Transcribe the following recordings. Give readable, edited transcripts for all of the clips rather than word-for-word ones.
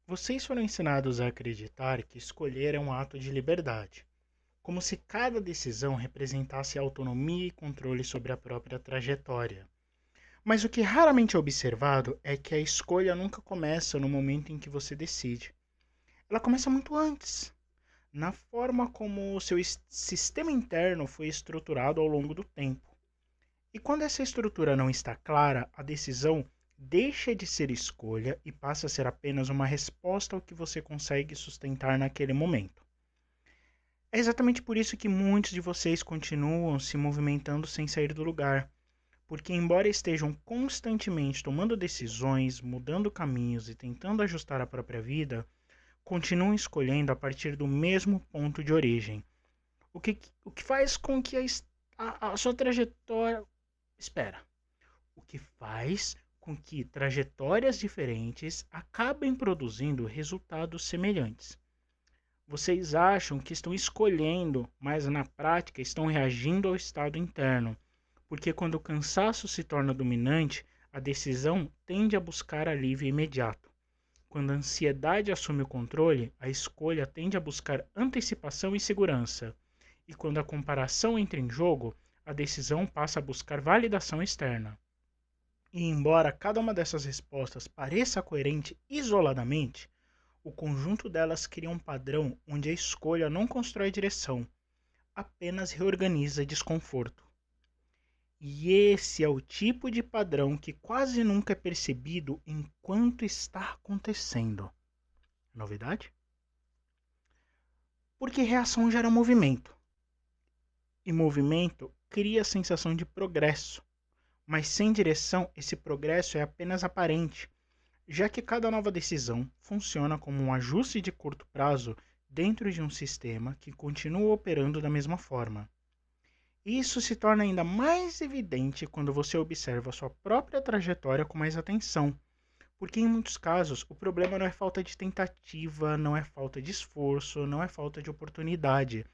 Vocês foram ensinados a acreditar que escolher é um ato de liberdade, como se cada decisão representasse autonomia e controle sobre a própria trajetória. Mas o que raramente é observado é que a escolha nunca começa no momento em que você decide. Ela começa muito antes, na forma como o seu sistema interno foi estruturado ao longo do tempo. E quando essa estrutura não está clara, a decisão deixa de ser escolha e passa a ser apenas uma resposta ao que você consegue sustentar naquele momento. É exatamente por isso que muitos de vocês continuam se movimentando sem sair do lugar, porque, embora estejam constantemente tomando decisões, mudando caminhos e tentando ajustar a própria vida, continuam escolhendo a partir do mesmo ponto de origem. O que faz com que a sua trajetória. Espera. O que faz com que trajetórias diferentes acabem produzindo resultados semelhantes. Vocês acham que estão escolhendo, mas na prática estão reagindo ao estado interno, porque quando o cansaço se torna dominante, a decisão tende a buscar alívio imediato. Quando a ansiedade assume o controle, a escolha tende a buscar antecipação e segurança. E quando a comparação entra em jogo, a decisão passa a buscar validação externa. E embora cada uma dessas respostas pareça coerente isoladamente, o conjunto delas cria um padrão onde a escolha não constrói direção, apenas reorganiza desconforto. E esse é o tipo de padrão que quase nunca é percebido enquanto está acontecendo. Novidade? Porque reação gera movimento. E movimento cria a sensação de progresso. Mas sem direção, esse progresso é apenas aparente, já que cada nova decisão funciona como um ajuste de curto prazo dentro de um sistema que continua operando da mesma forma. Isso se torna ainda mais evidente quando você observa sua própria trajetória com mais atenção, porque em muitos casos o problema não é falta de tentativa, não é falta de esforço, não é falta de oportunidade,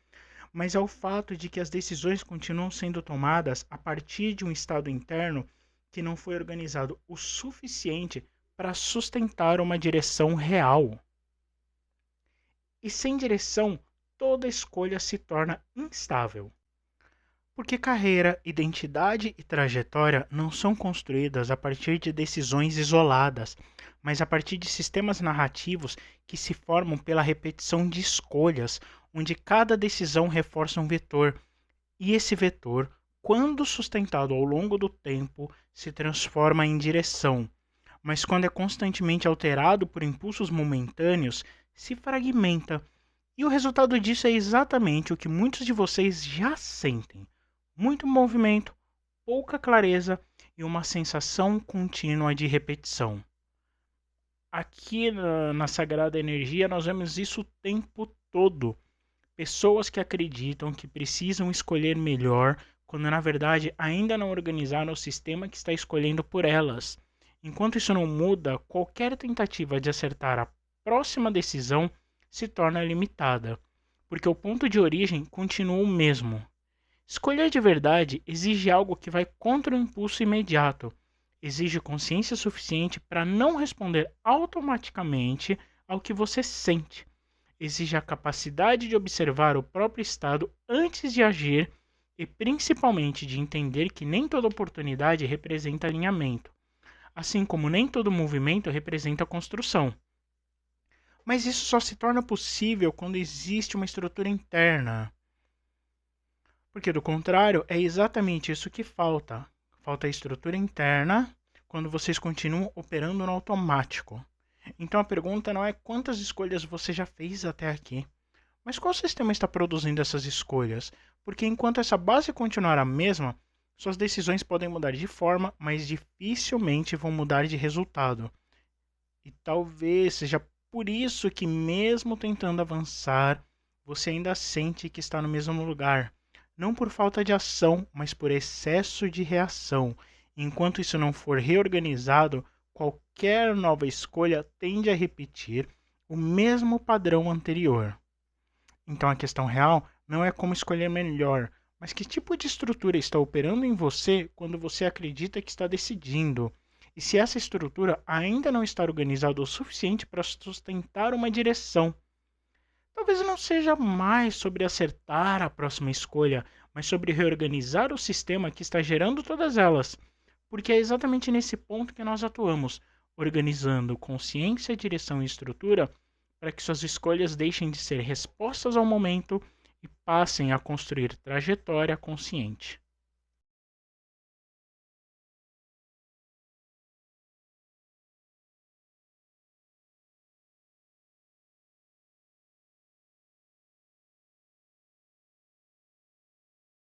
mas é o fato de que as decisões continuam sendo tomadas a partir de um estado interno que não foi organizado o suficiente para sustentar uma direção real. E sem direção, toda escolha se torna instável. Porque carreira, identidade e trajetória não são construídas a partir de decisões isoladas, mas a partir de sistemas narrativos que se formam pela repetição de escolhas, onde cada decisão reforça um vetor, e esse vetor, quando sustentado ao longo do tempo, se transforma em direção, mas quando é constantemente alterado por impulsos momentâneos, se fragmenta. E o resultado disso é exatamente o que muitos de vocês já sentem: muito movimento, pouca clareza e uma sensação contínua de repetição. Aqui na Sagrada Energia nós vemos isso o tempo todo. Pessoas que acreditam que precisam escolher melhor, quando na verdade ainda não organizaram o sistema que está escolhendo por elas. Enquanto isso não muda, qualquer tentativa de acertar a próxima decisão se torna limitada, porque o ponto de origem continua o mesmo. Escolher de verdade exige algo que vai contra o impulso imediato. Exige consciência suficiente para não responder automaticamente ao que você sente. Exige a capacidade de observar o próprio estado antes de agir e principalmente de entender que nem toda oportunidade representa alinhamento, assim como nem todo movimento representa construção. Mas isso só se torna possível quando existe uma estrutura interna. Porque, do contrário, é exatamente isso que falta. Falta a estrutura interna quando vocês continuam operando no automático. Então a pergunta não é quantas escolhas você já fez até aqui, mas qual sistema está produzindo essas escolhas? Porque enquanto essa base continuar a mesma, suas decisões podem mudar de forma, mas dificilmente vão mudar de resultado. E talvez seja por isso que, mesmo tentando avançar, você ainda sente que está no mesmo lugar. Não por falta de ação, mas por excesso de reação. Enquanto isso não for reorganizado, qualquer nova escolha tende a repetir o mesmo padrão anterior. Então a questão real não é como escolher melhor, mas que tipo de estrutura está operando em você quando você acredita que está decidindo. e se essa estrutura ainda não está organizada o suficiente para sustentar uma direção. Talvez não seja mais sobre acertar a próxima escolha, mas sobre reorganizar o sistema que está gerando todas elas, porque é exatamente nesse ponto que nós atuamos, organizando consciência, direção e estrutura para que suas escolhas deixem de ser respostas ao momento e passem a construir trajetória consciente.